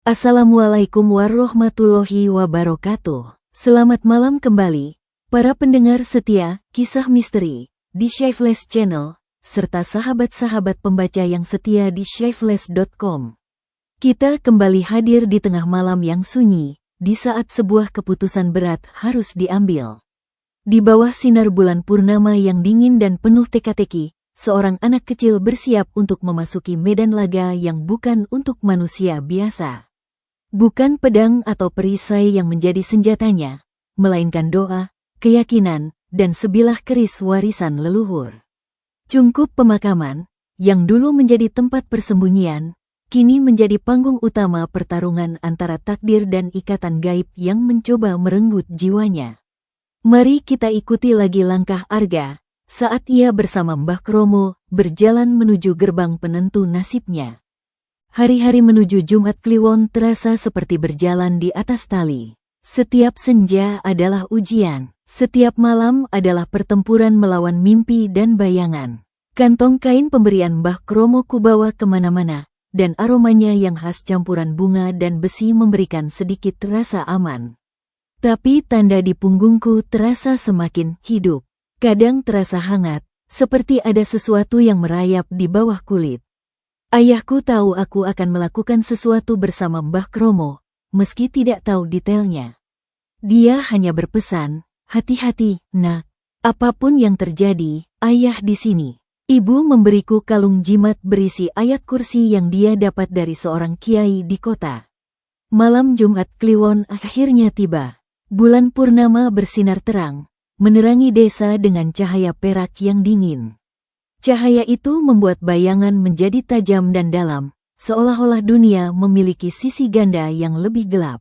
Assalamualaikum warahmatullahi wabarakatuh. Selamat malam kembali, para pendengar setia kisah misteri di Shyflash Channel, serta sahabat-sahabat pembaca yang setia di shyflash.com. Kita kembali hadir di tengah malam yang sunyi, di saat sebuah keputusan berat harus diambil. Di bawah sinar bulan purnama yang dingin dan penuh teka-teki, seorang anak kecil bersiap untuk memasuki medan laga yang bukan untuk manusia biasa. Bukan pedang atau perisai yang menjadi senjatanya, melainkan doa, keyakinan, dan sebilah keris warisan leluhur. Cungkup pemakaman, yang dulu menjadi tempat persembunyian, kini menjadi panggung utama pertarungan antara takdir dan ikatan gaib yang mencoba merenggut jiwanya. Mari kita ikuti lagi langkah Arga, saat ia bersama Mbah Kromo berjalan menuju gerbang penentu nasibnya. Hari-hari menuju Jumat Kliwon terasa seperti berjalan di atas tali. Setiap senja adalah ujian. Setiap malam adalah pertempuran melawan mimpi dan bayangan. Kantong kain pemberian Mbah Kromo kubawa kemana-mana, dan aromanya yang khas campuran bunga dan besi memberikan sedikit rasa aman. Tapi tanda di punggungku terasa semakin hidup. Kadang terasa hangat, seperti ada sesuatu yang merayap di bawah kulit. Ayahku tahu aku akan melakukan sesuatu bersama Mbah Kromo, meski tidak tahu detailnya. Dia hanya berpesan, hati-hati, nak. Apapun yang terjadi, ayah di sini. Ibu memberiku kalung jimat berisi ayat kursi yang dia dapat dari seorang kiai di kota. Malam Jumat Kliwon akhirnya tiba. Bulan purnama bersinar terang, menerangi desa dengan cahaya perak yang dingin. Cahaya itu membuat bayangan menjadi tajam dan dalam, seolah-olah dunia memiliki sisi ganda yang lebih gelap.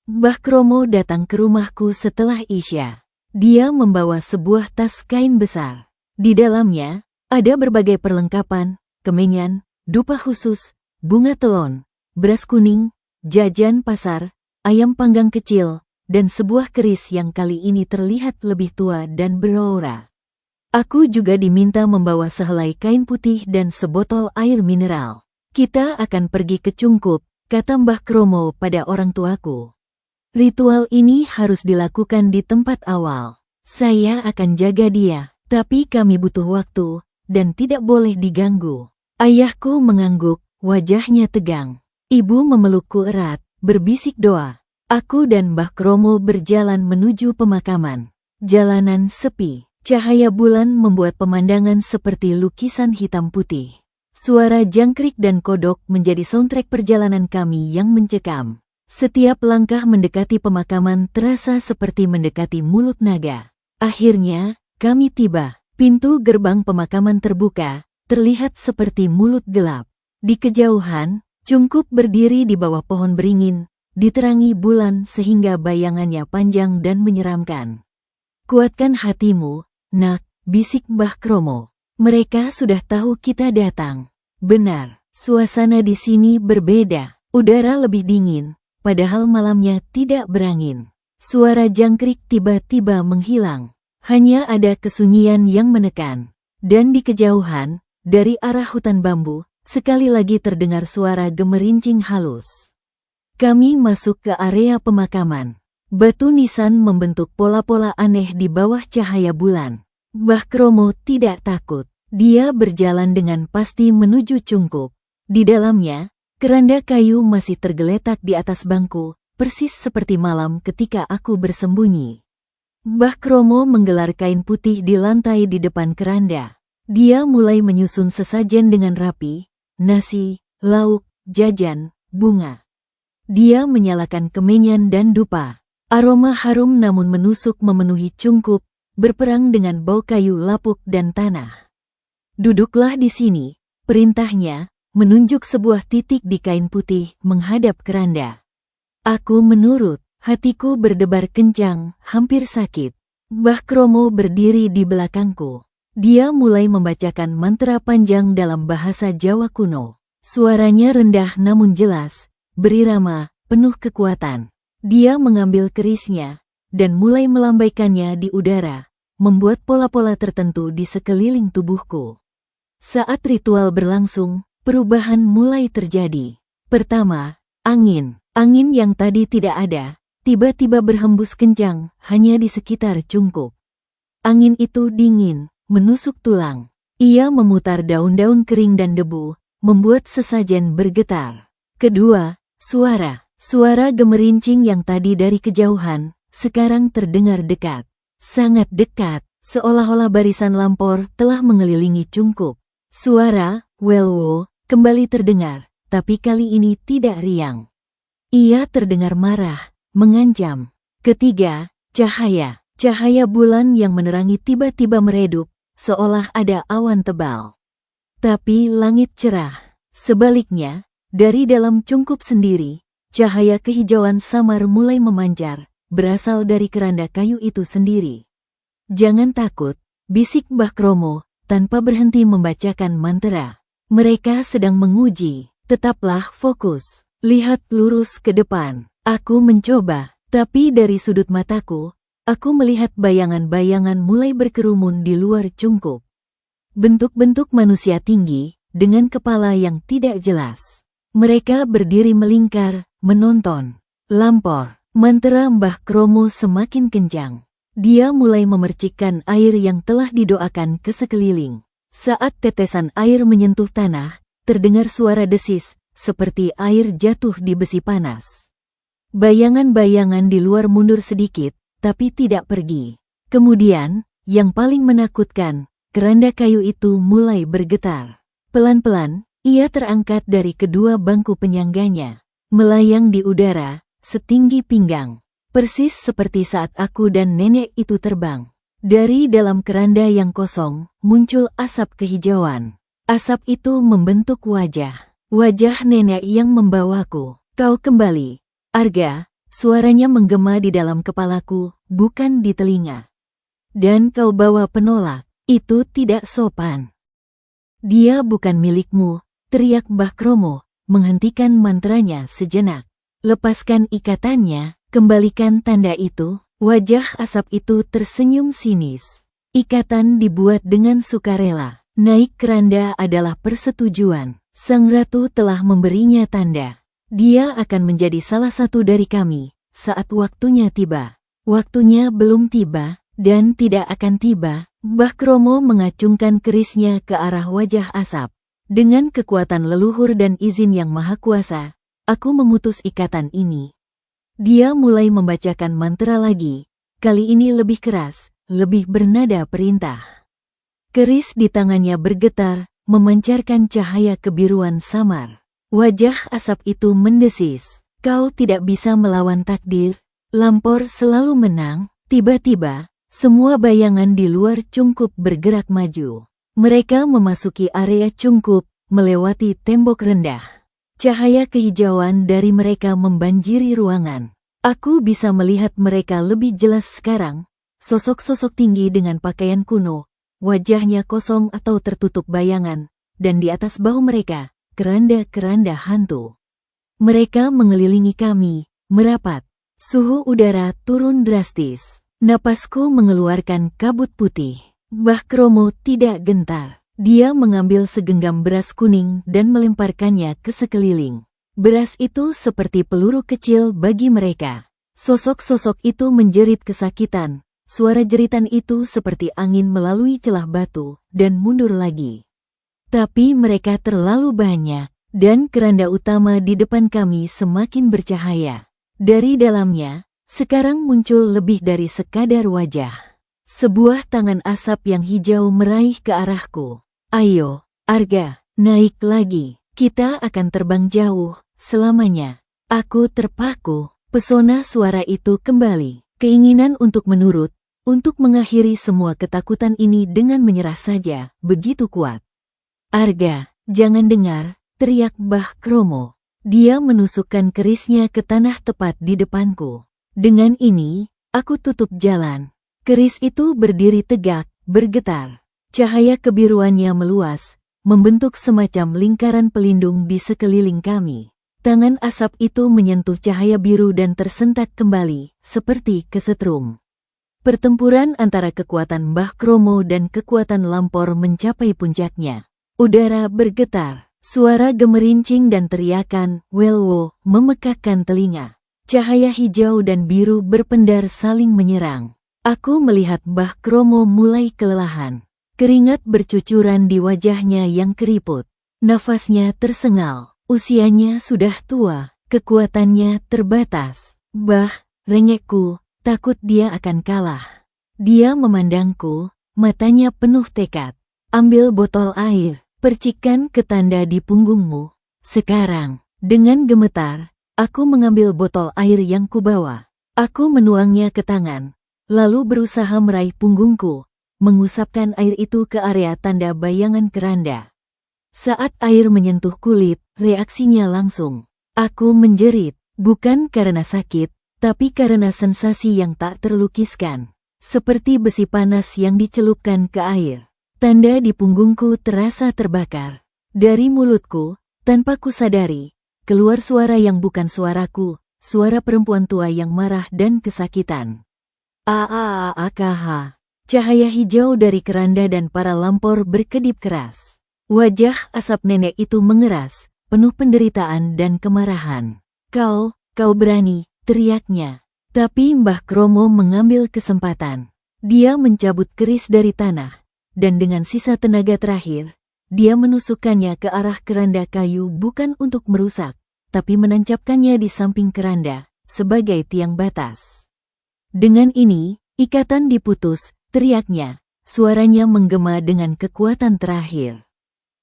Mbah Kromo datang ke rumahku setelah Isya. Dia membawa sebuah tas kain besar. Di dalamnya, ada berbagai perlengkapan, kemenyan, dupa khusus, bunga telon, beras kuning, jajan pasar, ayam panggang kecil, dan sebuah keris yang kali ini terlihat lebih tua dan beraura. Aku juga diminta membawa sehelai kain putih dan sebotol air mineral. Kita akan pergi ke Cungkup, kata Mbah Kromo pada orang tuaku. Ritual ini harus dilakukan di tempat awal. Saya akan jaga dia, tapi kami butuh waktu, dan tidak boleh diganggu. Ayahku mengangguk, wajahnya tegang. Ibu memelukku erat, berbisik doa. Aku dan Mbah Kromo berjalan menuju pemakaman. Jalanan sepi. Cahaya bulan membuat pemandangan seperti lukisan hitam putih. Suara jangkrik dan kodok menjadi soundtrack perjalanan kami yang mencekam. Setiap langkah mendekati pemakaman terasa seperti mendekati mulut naga. Akhirnya, kami tiba. Pintu gerbang pemakaman terbuka, terlihat seperti mulut gelap. Di kejauhan, Cungkup berdiri di bawah pohon beringin, diterangi bulan sehingga bayangannya panjang dan menyeramkan. Kuatkan hatimu, nak, bisik Mbah Kromo. Mereka sudah tahu kita datang. Benar, suasana di sini berbeda. Udara lebih dingin, padahal malamnya tidak berangin. Suara jangkrik tiba-tiba menghilang. Hanya ada kesunyian yang menekan. Dan di kejauhan, dari arah hutan bambu, sekali lagi terdengar suara gemerincing halus. Kami masuk ke area pemakaman. Batu nisan membentuk pola-pola aneh di bawah cahaya bulan. Mbah Kromo tidak takut. Dia berjalan dengan pasti menuju Cungkup. Di dalamnya, keranda kayu masih tergeletak di atas bangku, persis seperti malam ketika aku bersembunyi. Mbah Kromo menggelar kain putih di lantai di depan keranda. Dia mulai menyusun sesajen dengan rapi, nasi, lauk, jajan, bunga. Dia menyalakan kemenyan dan dupa. Aroma harum namun menusuk memenuhi Cungkup, berperang dengan bau kayu lapuk dan tanah. Duduklah di sini, perintahnya, menunjuk sebuah titik di kain putih menghadap keranda. Aku menurut, hatiku berdebar kencang, hampir sakit. Mbah Kromo berdiri di belakangku. Dia mulai membacakan mantra panjang dalam bahasa Jawa kuno. Suaranya rendah namun jelas, berirama, penuh kekuatan. Dia mengambil kerisnya, dan mulai melambaikannya di udara, membuat pola-pola tertentu di sekeliling tubuhku. Saat ritual berlangsung, perubahan mulai terjadi. Pertama, Angin yang tadi tidak ada, tiba-tiba berhembus kencang hanya di sekitar Cungkup. Angin itu dingin, menusuk tulang. Ia memutar daun-daun kering dan debu, membuat sesajen bergetar. Kedua, suara gemerincing yang tadi dari kejauhan, sekarang terdengar dekat. Sangat dekat, seolah-olah barisan lampor telah mengelilingi Cungkup. Suara Welwo kembali terdengar, tapi kali ini tidak riang. Ia terdengar marah, mengancam. Ketiga, cahaya bulan yang menerangi tiba-tiba meredup, seolah ada awan tebal. Tapi langit cerah. Sebaliknya, dari dalam Cungkup sendiri, cahaya kehijauan samar mulai memancar, berasal dari keranda kayu itu sendiri. Jangan takut, bisik Mbah Kromo, tanpa berhenti membacakan mantra. Mereka sedang menguji, tetaplah fokus. Lihat lurus ke depan. Aku mencoba, tapi dari sudut mataku, aku melihat bayangan-bayangan mulai berkerumun di luar Cungkup. Bentuk-bentuk manusia tinggi, dengan kepala yang tidak jelas. Mereka berdiri melingkar, menonton. Lampor, mantra Mbah Kromo semakin kencang. Dia mulai memercikkan air yang telah didoakan ke sekeliling. Saat tetesan air menyentuh tanah, terdengar suara desis, seperti air jatuh di besi panas. Bayangan-bayangan di luar mundur sedikit, tapi tidak pergi. Kemudian, yang paling menakutkan, keranda kayu itu mulai bergetar. Pelan-pelan, ia terangkat dari kedua bangku penyangganya, melayang di udara, setinggi pinggang. Persis seperti saat aku dan nenek itu terbang. Dari dalam keranda yang kosong, muncul asap kehijauan. Asap itu membentuk wajah nenek yang membawaku. Kau kembali, Arga, suaranya menggema di dalam kepalaku, bukan di telinga. Dan kau bawa penolak, itu tidak sopan. Dia bukan milikmu, teriak Mbah Kromo, menghentikan mantranya sejenak. Lepaskan ikatannya, kembalikan tanda itu. Wajah asap itu tersenyum sinis. Ikatan dibuat dengan sukarela. Naik keranda adalah persetujuan. Sang ratu telah memberinya tanda. Dia akan menjadi salah satu dari kami, saat waktunya tiba. Waktunya belum tiba, dan tidak akan tiba. Mbah Kromo mengacungkan kerisnya ke arah wajah asap. Dengan kekuatan leluhur dan izin yang maha kuasa, aku memutus ikatan ini. Dia mulai membacakan mantra lagi, kali ini lebih keras, lebih bernada perintah. Keris di tangannya bergetar, memancarkan cahaya kebiruan samar. Wajah asap itu mendesis. Kau tidak bisa melawan takdir. Lampor selalu menang. Tiba-tiba, semua bayangan di luar Cungkup bergerak maju. Mereka memasuki area Cungkup, melewati tembok rendah. Cahaya kehijauan dari mereka membanjiri ruangan. Aku bisa melihat mereka lebih jelas sekarang. Sosok-sosok tinggi dengan pakaian kuno, wajahnya kosong atau tertutup bayangan, dan di atas bahu mereka, keranda-keranda hantu. Mereka mengelilingi kami, merapat. Suhu udara turun drastis. Napasku mengeluarkan kabut putih. Mbah Kromo tidak gentar. Dia mengambil segenggam beras kuning dan melemparkannya ke sekeliling. Beras itu seperti peluru kecil bagi mereka. Sosok-sosok itu menjerit kesakitan. Suara jeritan itu seperti angin melalui celah batu, dan mundur lagi. Tapi mereka terlalu banyak, dan keranda utama di depan kami semakin bercahaya. Dari dalamnya, sekarang muncul lebih dari sekadar wajah. Sebuah tangan asap yang hijau meraih ke arahku. Ayo, Arga, naik lagi. Kita akan terbang jauh, selamanya. Aku terpaku, pesona suara itu kembali. Keinginan untuk menurut, untuk mengakhiri semua ketakutan ini dengan menyerah saja, begitu kuat. Arga, jangan dengar, teriak Mbah Kromo. Dia menusukkan kerisnya ke tanah tepat di depanku. Dengan ini, aku tutup jalan. Keris itu berdiri tegak, bergetar. Cahaya kebiruannya meluas, membentuk semacam lingkaran pelindung di sekeliling kami. Tangan asap itu menyentuh cahaya biru dan tersentak kembali, seperti kesetrum. Pertempuran antara kekuatan Mbah Kromo dan kekuatan Lampor mencapai puncaknya. Udara bergetar. Suara gemerincing dan teriakan "Welwo" memekakkan telinga. Cahaya hijau dan biru berpendar saling menyerang. Aku melihat Mbah Kromo mulai kelelahan. Keringat bercucuran di wajahnya yang keriput. Nafasnya tersengal. Usianya sudah tua, kekuatannya terbatas. Bah, rengekku, takut dia akan kalah. Dia memandangku, matanya penuh tekad. Ambil botol air. Percikan ke tanda di punggungmu. Sekarang, dengan gemetar, aku mengambil botol air yang kubawa. Aku menuangnya ke tangan, lalu berusaha meraih punggungku, mengusapkan air itu ke area tanda bayangan keranda. Saat air menyentuh kulit, reaksinya langsung. Aku menjerit, bukan karena sakit, tapi karena sensasi yang tak terlukiskan. Seperti besi panas yang dicelupkan ke air. Tanda di punggungku terasa terbakar. Dari mulutku, tanpa kusadari, keluar suara yang bukan suaraku, suara perempuan tua yang marah dan kesakitan. Aakah. Cahaya hijau dari keranda dan para lampor berkedip keras. Wajah asap nenek itu mengeras, penuh penderitaan dan kemarahan. Kau berani, teriaknya. Tapi Mbah Kromo mengambil kesempatan. Dia mencabut keris dari tanah. Dan dengan sisa tenaga terakhir, dia menusukkannya ke arah keranda kayu bukan untuk merusak, tapi menancapkannya di samping keranda, sebagai tiang batas. Dengan ini, ikatan diputus, teriaknya, suaranya menggema dengan kekuatan terakhir.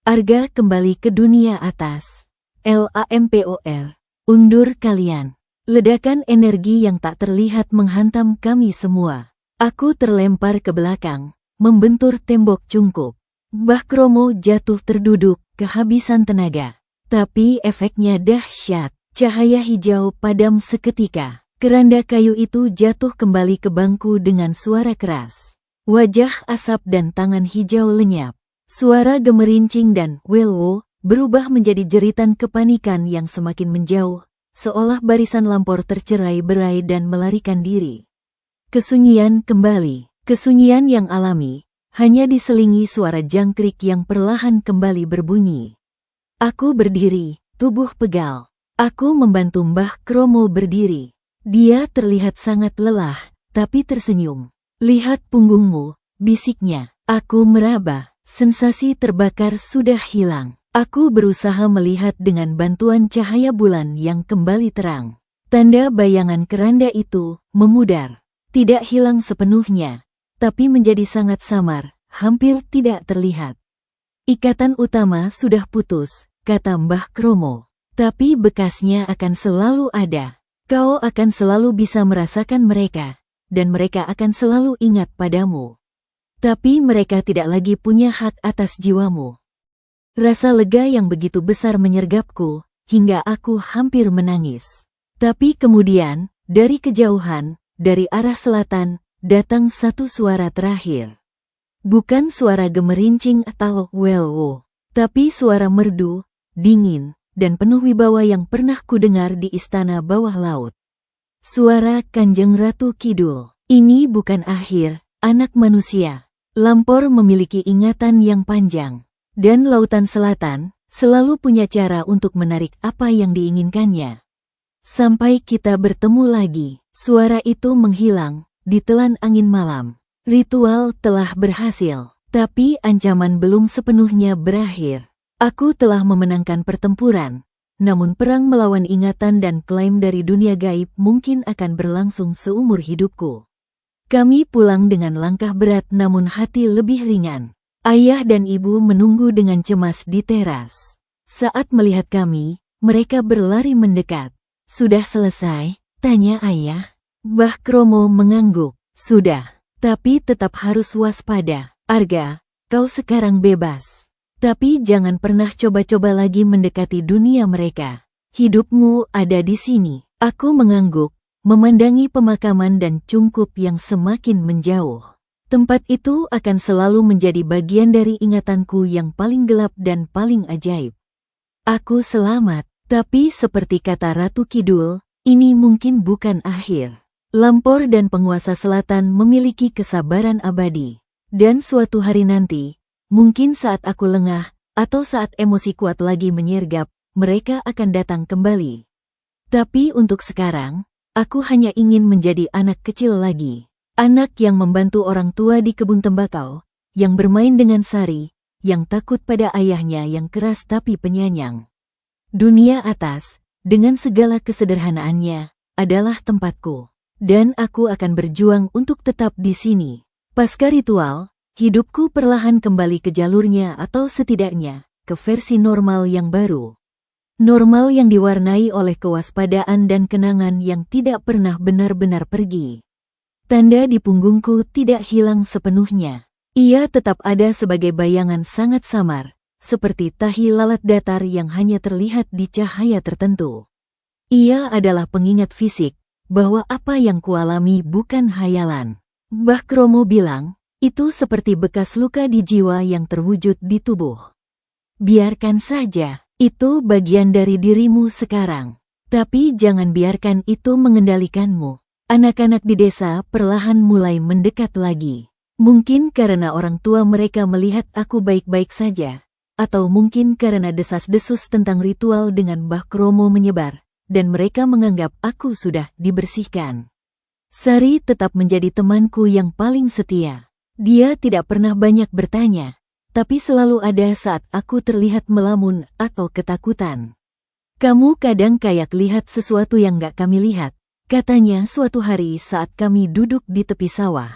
Arga kembali ke dunia atas. LAMPOR, undur kalian. Ledakan energi yang tak terlihat menghantam kami semua. Aku terlempar ke belakang. Membentur tembok cungkup. Mbah Kromo jatuh terduduk, kehabisan tenaga. Tapi efeknya dahsyat. Cahaya hijau padam seketika. Keranda kayu itu jatuh kembali ke bangku dengan suara keras. Wajah asap dan tangan hijau lenyap. Suara gemerincing dan welwo berubah menjadi jeritan kepanikan yang semakin menjauh, seolah barisan lampor tercerai-berai dan melarikan diri. Kesunyian kembali. Kesunyian yang alami, hanya diselingi suara jangkrik yang perlahan kembali berbunyi. Aku berdiri, tubuh pegal. Aku membantu Mbah Kromo berdiri. Dia terlihat sangat lelah, tapi tersenyum. Lihat punggungmu, bisiknya. Aku meraba, sensasi terbakar sudah hilang. Aku berusaha melihat dengan bantuan cahaya bulan yang kembali terang. Tanda bayangan keranda itu memudar. Tidak hilang sepenuhnya, tapi menjadi sangat samar, hampir tidak terlihat. Ikatan utama sudah putus, kata Mbah Kromo. Tapi bekasnya akan selalu ada. Kau akan selalu bisa merasakan mereka, dan mereka akan selalu ingat padamu. Tapi mereka tidak lagi punya hak atas jiwamu. Rasa lega yang begitu besar menyergapku, hingga aku hampir menangis. Tapi kemudian, dari kejauhan, dari arah selatan, datang satu suara terakhir. Bukan suara gemerincing atau welwo, tapi suara merdu, dingin, dan penuh wibawa yang pernah kudengar di istana bawah laut. Suara Kanjeng Ratu Kidul. Ini bukan akhir, anak manusia. Lampor memiliki ingatan yang panjang, dan lautan selatan selalu punya cara untuk menarik apa yang diinginkannya. Sampai kita bertemu lagi, suara itu menghilang. Ditelan angin malam. Ritual telah berhasil, tapi ancaman belum sepenuhnya berakhir. Aku telah memenangkan pertempuran, namun perang melawan ingatan dan klaim dari dunia gaib mungkin akan berlangsung seumur hidupku. Kami pulang dengan langkah berat namun hati lebih ringan. Ayah dan ibu menunggu dengan cemas di teras. Saat melihat kami, mereka berlari mendekat. Sudah selesai? Tanya ayah. Mbah Kromo mengangguk. Sudah, tapi tetap harus waspada. Arga, kau sekarang bebas. Tapi jangan pernah coba-coba lagi mendekati dunia mereka. Hidupmu ada di sini. Aku mengangguk, memandangi pemakaman dan cungkup yang semakin menjauh. Tempat itu akan selalu menjadi bagian dari ingatanku yang paling gelap dan paling ajaib. Aku selamat, tapi seperti kata Ratu Kidul, ini mungkin bukan akhir. Lampor dan penguasa selatan memiliki kesabaran abadi. Dan suatu hari nanti, mungkin saat aku lengah, atau saat emosi kuat lagi menyergap, mereka akan datang kembali. Tapi untuk sekarang, aku hanya ingin menjadi anak kecil lagi. Anak yang membantu orang tua di kebun tembakau, yang bermain dengan sari, yang takut pada ayahnya yang keras tapi penyayang. Dunia atas, dengan segala kesederhanaannya, adalah tempatku. Dan aku akan berjuang untuk tetap di sini. Pasca ritual, hidupku perlahan kembali ke jalurnya atau setidaknya, ke versi normal yang baru. Normal yang diwarnai oleh kewaspadaan dan kenangan yang tidak pernah benar-benar pergi. Tanda di punggungku tidak hilang sepenuhnya. Ia tetap ada sebagai bayangan sangat samar, seperti tahi lalat datar yang hanya terlihat di cahaya tertentu. Ia adalah pengingat fisik, bahwa apa yang kualami bukan hayalan. Mbah Kromo bilang, itu seperti bekas luka di jiwa yang terwujud di tubuh. Biarkan saja, itu bagian dari dirimu sekarang. Tapi jangan biarkan itu mengendalikanmu. Anak-anak di desa perlahan mulai mendekat lagi. Mungkin karena orang tua mereka melihat aku baik-baik saja, atau mungkin karena desas-desus tentang ritual dengan Mbah Kromo menyebar, dan mereka menganggap aku sudah dibersihkan. Sari tetap menjadi temanku yang paling setia. Dia tidak pernah banyak bertanya, tapi selalu ada saat aku terlihat melamun atau ketakutan. Kamu kadang kayak lihat sesuatu yang gak kami lihat, katanya suatu hari saat kami duduk di tepi sawah.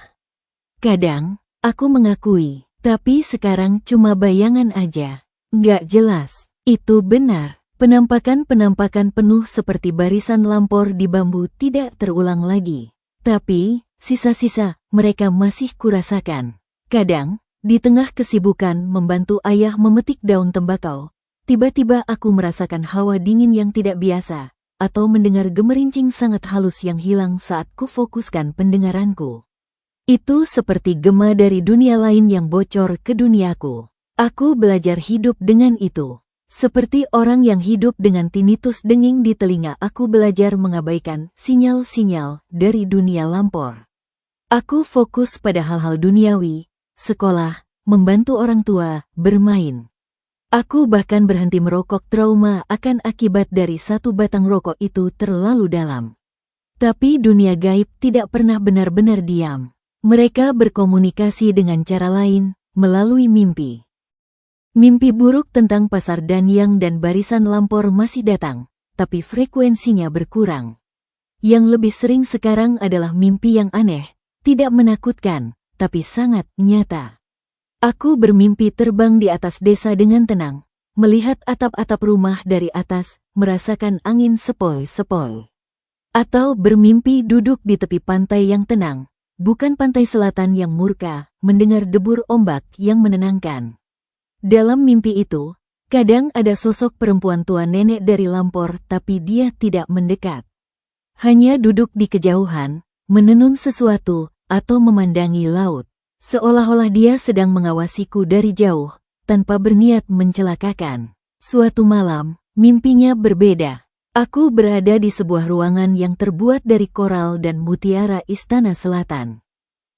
Kadang, aku mengakui, tapi sekarang cuma bayangan aja. Gak jelas. Itu benar. Penampakan-penampakan penuh seperti barisan lampor di bambu tidak terulang lagi. Tapi, sisa-sisa mereka masih kurasakan. Kadang, di tengah kesibukan membantu ayah memetik daun tembakau, tiba-tiba aku merasakan hawa dingin yang tidak biasa, atau mendengar gemerincing sangat halus yang hilang saat kufokuskan pendengaranku. Itu seperti gema dari dunia lain yang bocor ke duniaku. Aku belajar hidup dengan itu. Seperti orang yang hidup dengan tinnitus denging di telinga, aku belajar mengabaikan sinyal-sinyal dari dunia lampor. Aku fokus pada hal-hal duniawi, sekolah, membantu orang tua, bermain. Aku bahkan berhenti merokok trauma akan akibat dari satu batang rokok itu terlalu dalam. Tapi dunia gaib tidak pernah benar-benar diam. Mereka berkomunikasi dengan cara lain, melalui mimpi. Mimpi buruk tentang pasar Danyang dan barisan lampor masih datang, tapi frekuensinya berkurang. Yang lebih sering sekarang adalah mimpi yang aneh, tidak menakutkan, tapi sangat nyata. Aku bermimpi terbang di atas desa dengan tenang, melihat atap-atap rumah dari atas, merasakan angin sepoi-sepoi. Atau bermimpi duduk di tepi pantai yang tenang, bukan pantai selatan yang murka, mendengar debur ombak yang menenangkan. Dalam mimpi itu, kadang ada sosok perempuan tua nenek dari lampor tapi dia tidak mendekat. Hanya duduk di kejauhan, menenun sesuatu, atau memandangi laut. Seolah-olah dia sedang mengawasiku dari jauh, tanpa berniat mencelakakan. Suatu malam, mimpinya berbeda. Aku berada di sebuah ruangan yang terbuat dari koral dan mutiara istana selatan.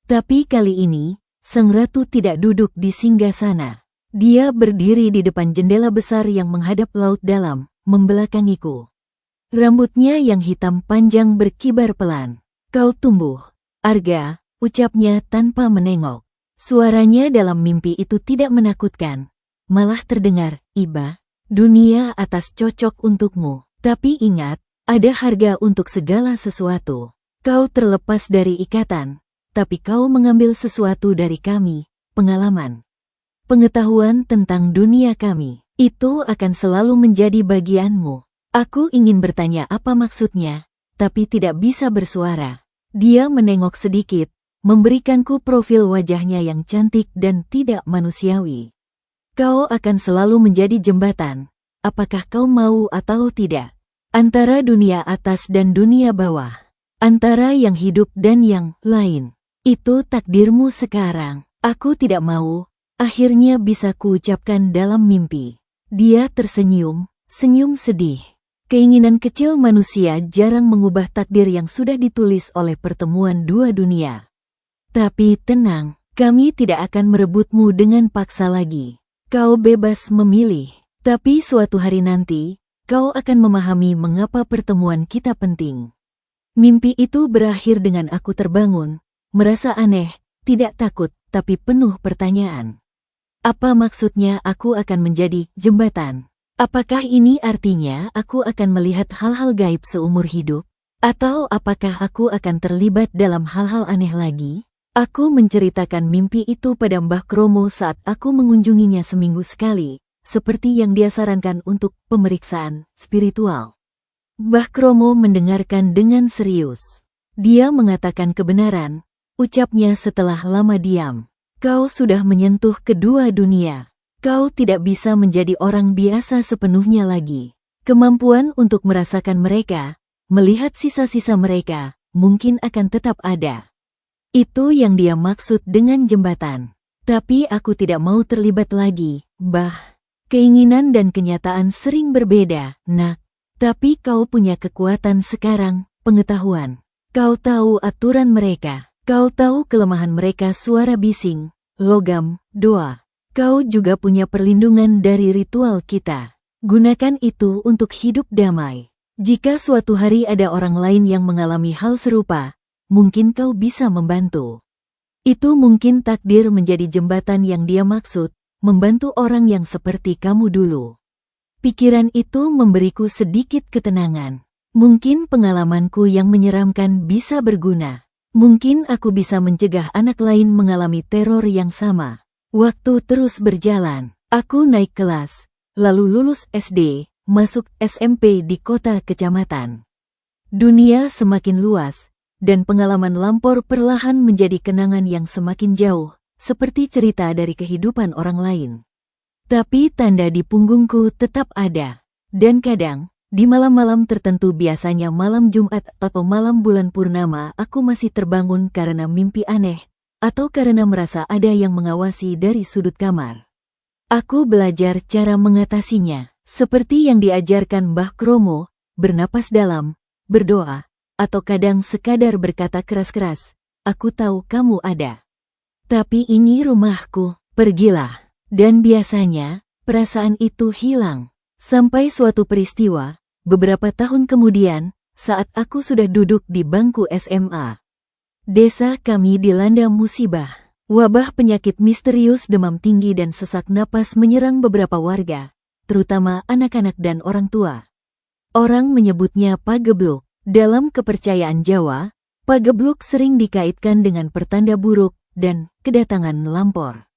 Tapi kali ini, sang ratu tidak duduk di singgasana. Dia berdiri di depan jendela besar yang menghadap laut dalam, membelakangiku. Rambutnya yang hitam panjang berkibar pelan. Kau tumbuh, Arga, ucapnya tanpa menengok. Suaranya dalam mimpi itu tidak menakutkan, malah terdengar, Iba, dunia atas cocok untukmu. Tapi ingat, ada harga untuk segala sesuatu. Kau terlepas dari ikatan, tapi kau mengambil sesuatu dari kami, pengalaman. Pengetahuan tentang dunia kami, itu akan selalu menjadi bagianmu. Aku ingin bertanya apa maksudnya, tapi tidak bisa bersuara. Dia menengok sedikit, memberikanku profil wajahnya yang cantik dan tidak manusiawi. Kau akan selalu menjadi jembatan, apakah kau mau atau tidak, antara dunia atas dan dunia bawah, antara yang hidup dan yang lain. Itu takdirmu sekarang. Aku tidak mau. Akhirnya bisa kuucapkan dalam mimpi. Dia tersenyum, senyum sedih. Keinginan kecil manusia jarang mengubah takdir yang sudah ditulis oleh pertemuan dua dunia. Tapi tenang, kami tidak akan merebutmu dengan paksa lagi. Kau bebas memilih, tapi suatu hari nanti, kau akan memahami mengapa pertemuan kita penting. Mimpi itu berakhir dengan aku terbangun, merasa aneh, tidak takut, tapi penuh pertanyaan. Apa maksudnya aku akan menjadi jembatan? Apakah ini artinya aku akan melihat hal-hal gaib seumur hidup? Atau apakah aku akan terlibat dalam hal-hal aneh lagi? Aku menceritakan mimpi itu pada Mbah Kromo saat aku mengunjunginya seminggu sekali, seperti yang dia sarankan untuk pemeriksaan spiritual. Mbah Kromo mendengarkan dengan serius. Dia mengatakan kebenaran, ucapnya setelah lama diam. Kau sudah menyentuh kedua dunia. Kau tidak bisa menjadi orang biasa sepenuhnya lagi. Kemampuan untuk merasakan mereka, melihat sisa-sisa mereka, mungkin akan tetap ada. Itu yang dia maksud dengan jembatan. Tapi aku tidak mau terlibat lagi, Mbah. Keinginan dan kenyataan sering berbeda, Nak. Tapi kau punya kekuatan sekarang, pengetahuan. Kau tahu aturan mereka. Kau tahu kelemahan mereka, suara bising, logam, doa. Kau juga punya perlindungan dari ritual kita. Gunakan itu untuk hidup damai. Jika suatu hari ada orang lain yang mengalami hal serupa, mungkin kau bisa membantu. Itu mungkin takdir menjadi jembatan yang dia maksud, membantu orang yang seperti kamu dulu. Pikiran itu memberiku sedikit ketenangan. Mungkin pengalamanku yang menyeramkan bisa berguna. Mungkin aku bisa mencegah anak lain mengalami teror yang sama. Waktu terus berjalan. Aku naik kelas, lalu lulus SD, masuk SMP di kota kecamatan. Dunia semakin luas, dan pengalaman lampor perlahan menjadi kenangan yang semakin jauh, seperti cerita dari kehidupan orang lain. Tapi tanda di punggungku tetap ada. Dan kadang, di malam-malam tertentu, biasanya malam Jumat atau malam bulan purnama, aku masih terbangun karena mimpi aneh, atau karena merasa ada yang mengawasi dari sudut kamar. Aku belajar cara mengatasinya, seperti yang diajarkan Mbah Kromo, bernapas dalam, berdoa, atau kadang sekadar berkata keras-keras, aku tahu kamu ada. Tapi ini rumahku, pergilah. Dan biasanya, perasaan itu hilang. Sampai suatu peristiwa, beberapa tahun kemudian, saat aku sudah duduk di bangku SMA. Desa kami dilanda musibah. Wabah penyakit misterius, demam tinggi dan sesak napas menyerang beberapa warga, terutama anak-anak dan orang tua. Orang menyebutnya pagebluk. Dalam kepercayaan Jawa, pagebluk sering dikaitkan dengan pertanda buruk dan kedatangan lampor.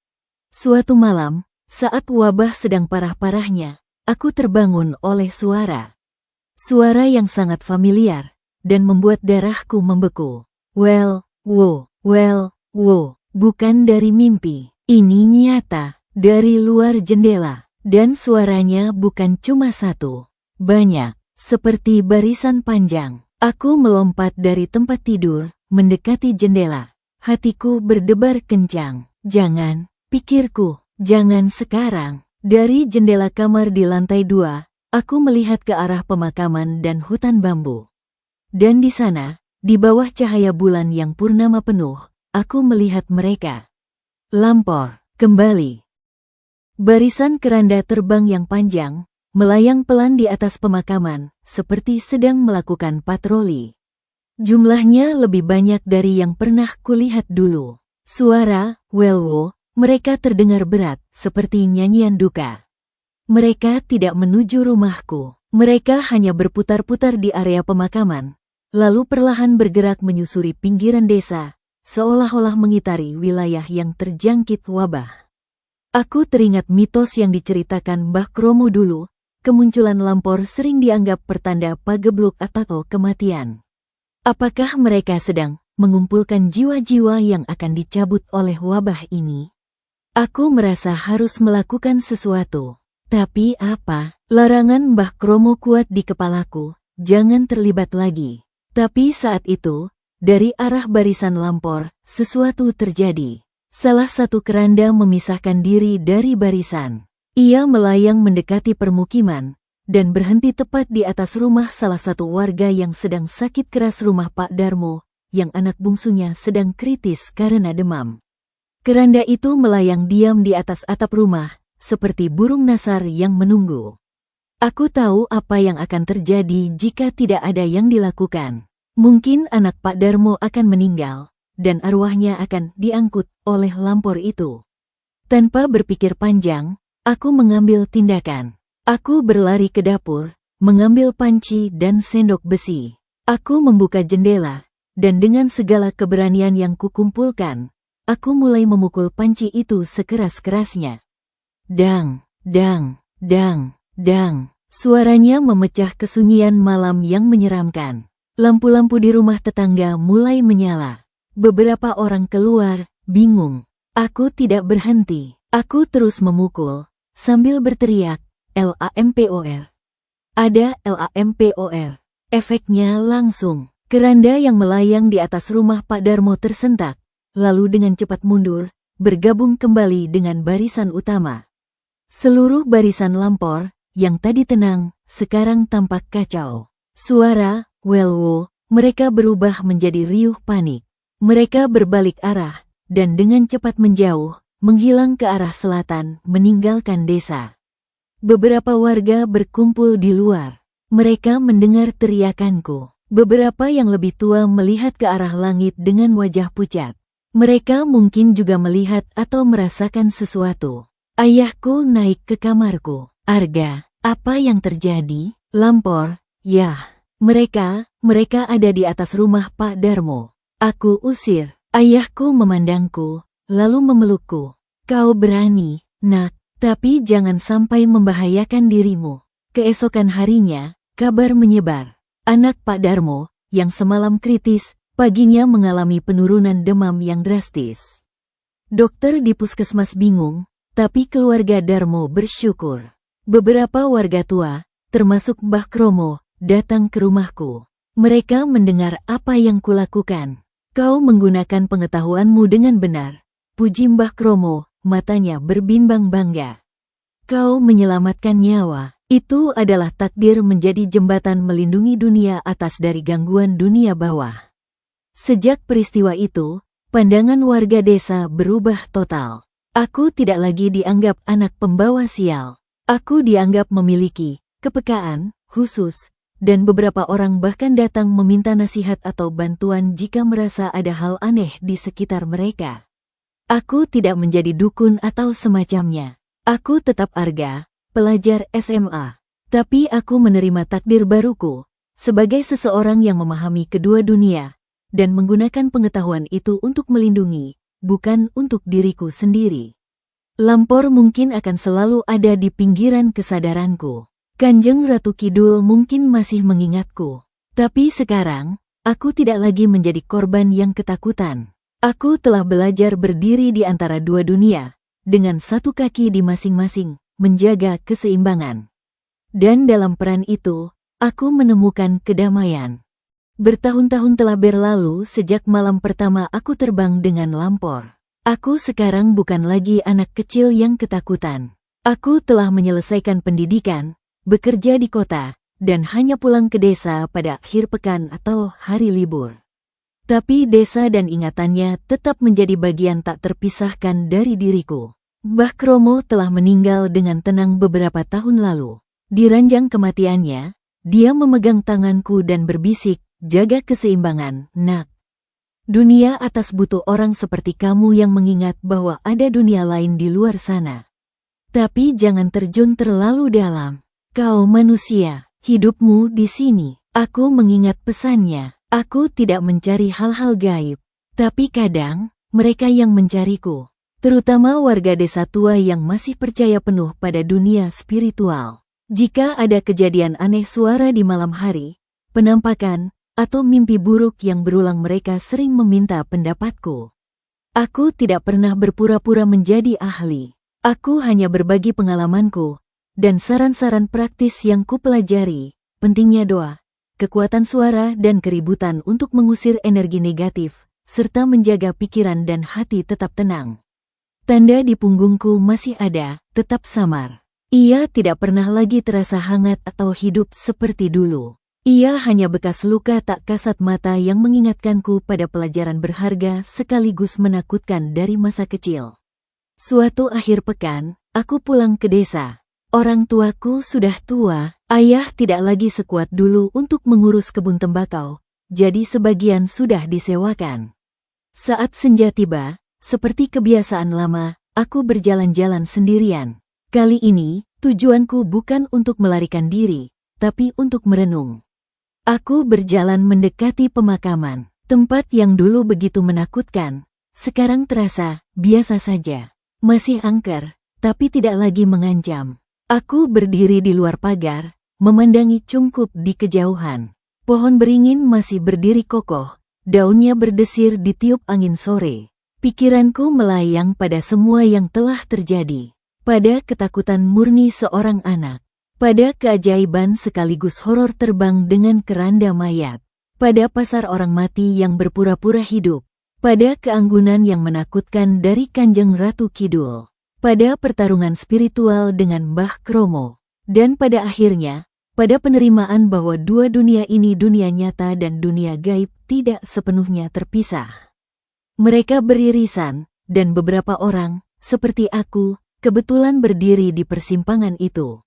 Suatu malam, saat wabah sedang parah-parahnya, aku terbangun oleh suara. Suara yang sangat familiar dan membuat darahku membeku. Bukan dari mimpi. Ini nyata, dari luar jendela. Dan suaranya bukan cuma satu. Banyak, seperti barisan panjang. Aku melompat dari tempat tidur, mendekati jendela. Hatiku berdebar kencang. Jangan, pikirku, jangan sekarang. Dari jendela kamar di lantai 2, aku melihat ke arah pemakaman dan hutan bambu. Dan di sana, di bawah cahaya bulan yang purnama penuh, aku melihat mereka. Lampor, kembali. Barisan keranda terbang yang panjang, melayang pelan di atas pemakaman, seperti sedang melakukan patroli. Jumlahnya lebih banyak dari yang pernah kulihat dulu. Suara, welwo, mereka terdengar berat, seperti nyanyian duka. Mereka tidak menuju rumahku. Mereka hanya berputar-putar di area pemakaman, lalu perlahan bergerak menyusuri pinggiran desa, seolah-olah mengitari wilayah yang terjangkit wabah. Aku teringat mitos yang diceritakan Mbah Kromo dulu, kemunculan lampor sering dianggap pertanda pagebluk atau kematian. Apakah mereka sedang mengumpulkan jiwa-jiwa yang akan dicabut oleh wabah ini? Aku merasa harus melakukan sesuatu. Tapi apa? Larangan Mbah Kromo kuat di kepalaku, jangan terlibat lagi. Tapi saat itu, dari arah barisan lampor, sesuatu terjadi. Salah satu keranda memisahkan diri dari barisan. Ia melayang mendekati permukiman, dan berhenti tepat di atas rumah salah satu warga yang sedang sakit keras, rumah Pak Darmo, yang anak bungsunya sedang kritis karena demam. Keranda itu melayang diam di atas atap rumah, seperti burung nasar yang menunggu. Aku tahu apa yang akan terjadi jika tidak ada yang dilakukan. Mungkin anak Pak Darmo akan meninggal, dan arwahnya akan diangkut oleh Lampor itu. Tanpa berpikir panjang, aku mengambil tindakan. Aku berlari ke dapur, mengambil panci dan sendok besi. Aku membuka jendela, dan dengan segala keberanian yang kukumpulkan, aku mulai memukul panci itu sekeras-kerasnya. Dang, dang, dang, dang. Suaranya memecah kesunyian malam yang menyeramkan. Lampu-lampu di rumah tetangga mulai menyala. Beberapa orang keluar, bingung. Aku tidak berhenti. Aku terus memukul, sambil berteriak, LAMPOR. Ada LAMPOR. Efeknya langsung. Keranda yang melayang di atas rumah Pak Darmo tersentak, lalu dengan cepat mundur, bergabung kembali dengan barisan utama. Seluruh barisan Lampor, yang tadi tenang, sekarang tampak kacau. Suara, welwo, mereka berubah menjadi riuh panik. Mereka berbalik arah, dan dengan cepat menjauh, menghilang ke arah selatan, meninggalkan desa. Beberapa warga berkumpul di luar. Mereka mendengar teriakanku. Beberapa yang lebih tua melihat ke arah langit dengan wajah pucat. Mereka mungkin juga melihat atau merasakan sesuatu. Ayahku naik ke kamarku. Arga, apa yang terjadi? Lampor, yah. Mereka ada di atas rumah Pak Darmo. Aku usir. Ayahku memandangku, lalu memelukku. Kau berani, nak, tapi jangan sampai membahayakan dirimu. Keesokan harinya, kabar menyebar. Anak Pak Darmo, yang semalam kritis, paginya mengalami penurunan demam yang drastis. Dokter di puskesmas bingung, tapi keluarga Darmo bersyukur. Beberapa warga tua, termasuk Mbah Kromo, datang ke rumahku. Mereka mendengar apa yang kulakukan. Kau menggunakan pengetahuanmu dengan benar. Puji Mbah Kromo, matanya berbimbang bangga. Kau menyelamatkan nyawa. Itu adalah takdir menjadi jembatan melindungi dunia atas dari gangguan dunia bawah. Sejak peristiwa itu, pandangan warga desa berubah total. Aku tidak lagi dianggap anak pembawa sial. Aku dianggap memiliki kepekaan khusus, dan beberapa orang bahkan datang meminta nasihat atau bantuan jika merasa ada hal aneh di sekitar mereka. Aku tidak menjadi dukun atau semacamnya. Aku tetap Arga, pelajar SMA. Tapi aku menerima takdir baruku, sebagai seseorang yang memahami kedua dunia, dan menggunakan pengetahuan itu untuk melindungi, bukan untuk diriku sendiri. Lampor mungkin akan selalu ada di pinggiran kesadaranku. Kanjeng Ratu Kidul mungkin masih mengingatku. Tapi sekarang, aku tidak lagi menjadi korban yang ketakutan. Aku telah belajar berdiri di antara dua dunia, dengan satu kaki di masing-masing, menjaga keseimbangan. Dan dalam peran itu, aku menemukan kedamaian. Bertahun-tahun telah berlalu sejak malam pertama aku terbang dengan Lampor. Aku sekarang bukan lagi anak kecil yang ketakutan. Aku telah menyelesaikan pendidikan, bekerja di kota, dan hanya pulang ke desa pada akhir pekan atau hari libur. Tapi desa dan ingatannya tetap menjadi bagian tak terpisahkan dari diriku. Mbah Kromo telah meninggal dengan tenang beberapa tahun lalu. Di ranjang kematiannya, dia memegang tanganku dan berbisik, jaga keseimbangan, nak. Dunia atas butuh orang seperti kamu yang mengingat bahwa ada dunia lain di luar sana. Tapi jangan terjun terlalu dalam. Kau manusia, hidupmu di sini. Aku mengingat pesannya. Aku tidak mencari hal-hal gaib. Tapi kadang, mereka yang mencariku. Terutama warga desa tua yang masih percaya penuh pada dunia spiritual. Jika ada kejadian aneh suara di malam hari, penampakan, atau mimpi buruk yang berulang mereka sering meminta pendapatku. Aku tidak pernah berpura-pura menjadi ahli. Aku hanya berbagi pengalamanku, dan saran-saran praktis yang kupelajari, pentingnya doa, kekuatan suara dan keributan untuk mengusir energi negatif, serta menjaga pikiran dan hati tetap tenang. Tanda di punggungku masih ada, tetap samar. Ia tidak pernah lagi terasa hangat atau hidup seperti dulu. Ia hanya bekas luka tak kasat mata yang mengingatkanku pada pelajaran berharga sekaligus menakutkan dari masa kecil. Suatu akhir pekan, aku pulang ke desa. Orang tuaku sudah tua, ayah tidak lagi sekuat dulu untuk mengurus kebun tembakau, jadi sebagian sudah disewakan. Saat senja tiba, seperti kebiasaan lama, aku berjalan-jalan sendirian. Kali ini, tujuanku bukan untuk melarikan diri, tapi untuk merenung. Aku berjalan mendekati pemakaman. Tempat yang dulu begitu menakutkan, sekarang terasa biasa saja. Masih angker, tapi tidak lagi mengancam. Aku berdiri di luar pagar, memandangi Cungkup di kejauhan. Pohon beringin masih berdiri kokoh, daunnya berdesir ditiup angin sore. Pikiranku melayang pada semua yang telah terjadi. Pada ketakutan murni seorang anak. Pada keajaiban sekaligus horor terbang dengan keranda mayat. Pada pasar orang mati yang berpura-pura hidup. Pada keanggunan yang menakutkan dari Kanjeng Ratu Kidul. Pada pertarungan spiritual dengan Mbah Kromo, dan pada akhirnya, pada penerimaan bahwa dua dunia ini, dunia nyata dan dunia gaib, tidak sepenuhnya terpisah. Mereka beririsan, dan beberapa orang, seperti aku, kebetulan berdiri di persimpangan itu.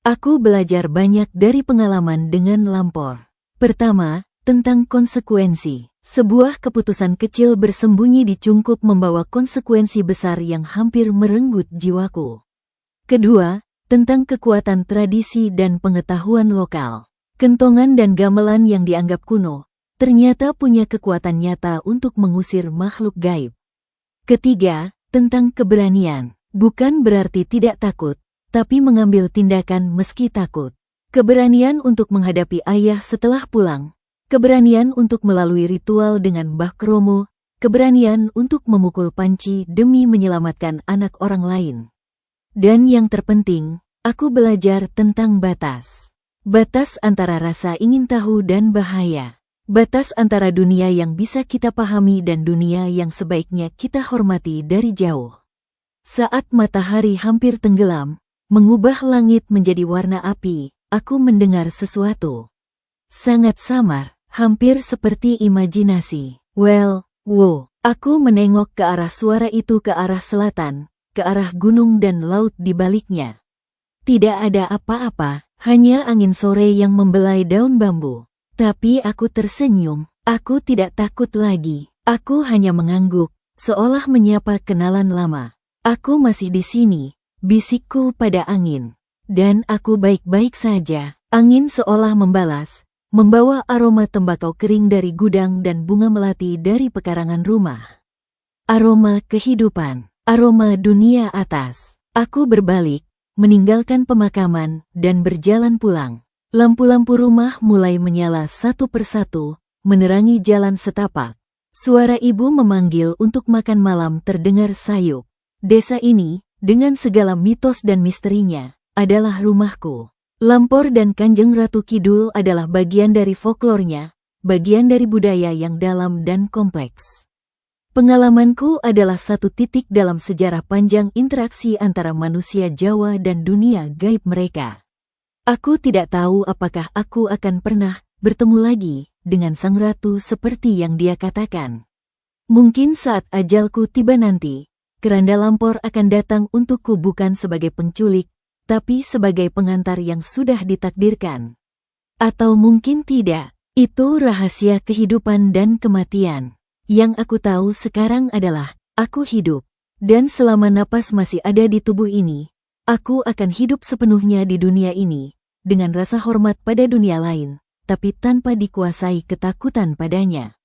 Aku belajar banyak dari pengalaman dengan Lampor. Pertama, tentang konsekuensi. Sebuah keputusan kecil bersembunyi di Cungkup membawa konsekuensi besar yang hampir merenggut jiwaku. Kedua, tentang kekuatan tradisi dan pengetahuan lokal. Kentongan dan gamelan yang dianggap kuno, ternyata punya kekuatan nyata untuk mengusir makhluk gaib. Ketiga, tentang keberanian. Bukan berarti tidak takut, tapi mengambil tindakan meski takut. Keberanian untuk menghadapi ayah setelah pulang. Keberanian untuk melalui ritual dengan Mbah Kromo, keberanian untuk memukul panci demi menyelamatkan anak orang lain. Dan yang terpenting, aku belajar tentang batas. Batas antara rasa ingin tahu dan bahaya. Batas antara dunia yang bisa kita pahami dan dunia yang sebaiknya kita hormati dari jauh. Saat matahari hampir tenggelam, mengubah langit menjadi warna api, aku mendengar sesuatu. Sangat samar. Hampir seperti imajinasi. Aku menengok ke arah suara itu, ke arah selatan, ke arah gunung dan laut di baliknya. Tidak ada apa-apa, hanya angin sore yang membelai daun bambu. Tapi aku tersenyum, aku tidak takut lagi. Aku hanya mengangguk, seolah menyapa kenalan lama. Aku masih di sini, bisikku pada angin. Dan aku baik-baik saja. Angin seolah membalas. Membawa aroma tembakau kering dari gudang dan bunga melati dari pekarangan rumah. Aroma kehidupan, aroma dunia atas. Aku berbalik, meninggalkan pemakaman, dan berjalan pulang. Lampu-lampu rumah mulai menyala satu persatu, menerangi jalan setapak. Suara ibu memanggil untuk makan malam terdengar sayup. Desa ini, dengan segala mitos dan misterinya, adalah rumahku. Lampor dan Kanjeng Ratu Kidul adalah bagian dari folklornya, bagian dari budaya yang dalam dan kompleks. Pengalamanku adalah satu titik dalam sejarah panjang interaksi antara manusia Jawa dan dunia gaib mereka. Aku tidak tahu apakah aku akan pernah bertemu lagi dengan sang ratu seperti yang dia katakan. Mungkin saat ajalku tiba nanti, keranda Lampor akan datang untukku bukan sebagai penculik, tapi sebagai pengantar yang sudah ditakdirkan. Atau mungkin tidak, itu rahasia kehidupan dan kematian. Yang aku tahu sekarang adalah, aku hidup. Dan selama napas masih ada di tubuh ini, aku akan hidup sepenuhnya di dunia ini, dengan rasa hormat pada dunia lain, tapi tanpa dikuasai ketakutan padanya.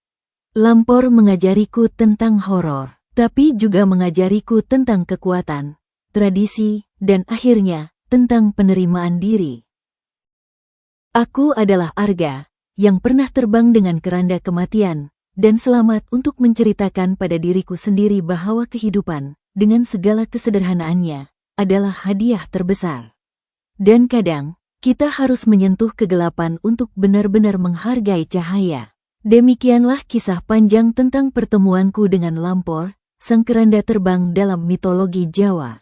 Lampor mengajariku tentang horor, tapi juga mengajariku tentang kekuatan, tradisi, dan akhirnya, tentang penerimaan diri. Aku adalah Arga, yang pernah terbang dengan keranda kematian, dan selamat untuk menceritakan pada diriku sendiri bahwa kehidupan, dengan segala kesederhanaannya, adalah hadiah terbesar. Dan kadang, kita harus menyentuh kegelapan untuk benar-benar menghargai cahaya. Demikianlah kisah panjang tentang pertemuanku dengan Lampor, sang keranda terbang dalam mitologi Jawa.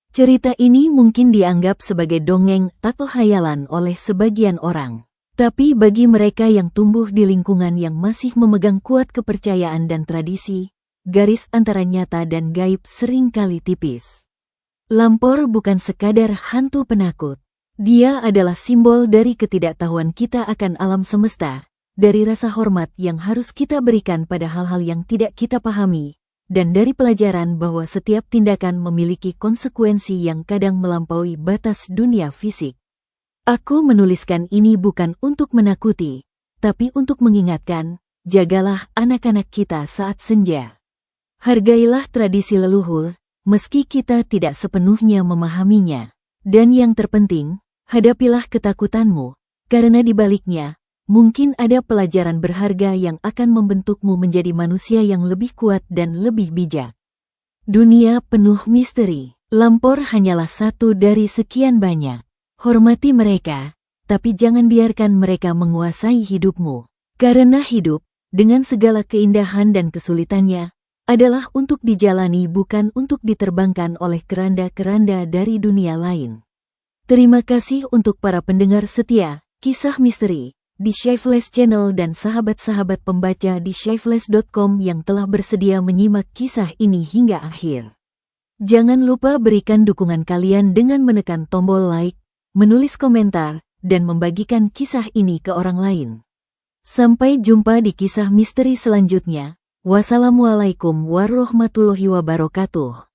Cerita ini mungkin dianggap sebagai dongeng atau khayalan oleh sebagian orang. Tapi bagi mereka yang tumbuh di lingkungan yang masih memegang kuat kepercayaan dan tradisi, garis antara nyata dan gaib seringkali tipis. Lampor bukan sekadar hantu penakut. Dia adalah simbol dari ketidaktahuan kita akan alam semesta, dari rasa hormat yang harus kita berikan pada hal-hal yang tidak kita pahami, dan dari pelajaran bahwa setiap tindakan memiliki konsekuensi yang kadang melampaui batas dunia fisik. Aku menuliskan ini bukan untuk menakuti, tapi untuk mengingatkan, jagalah anak-anak kita saat senja. Hargailah tradisi leluhur, meski kita tidak sepenuhnya memahaminya. Dan yang terpenting, hadapilah ketakutanmu, karena di baliknya, mungkin ada pelajaran berharga yang akan membentukmu menjadi manusia yang lebih kuat dan lebih bijak. Dunia penuh misteri. Lampor hanyalah satu dari sekian banyak. Hormati mereka, tapi jangan biarkan mereka menguasai hidupmu. Karena hidup, dengan segala keindahan dan kesulitannya, adalah untuk dijalani bukan untuk diterbangkan oleh keranda-keranda dari dunia lain. Terima kasih untuk para pendengar setia, Kisah Misteri, di Shyfeless Channel dan sahabat-sahabat pembaca di shyfeless.com yang telah bersedia menyimak kisah ini hingga akhir. Jangan lupa berikan dukungan kalian dengan menekan tombol like, menulis komentar, dan membagikan kisah ini ke orang lain. Sampai jumpa di kisah misteri selanjutnya. Wassalamualaikum warahmatullahi wabarakatuh.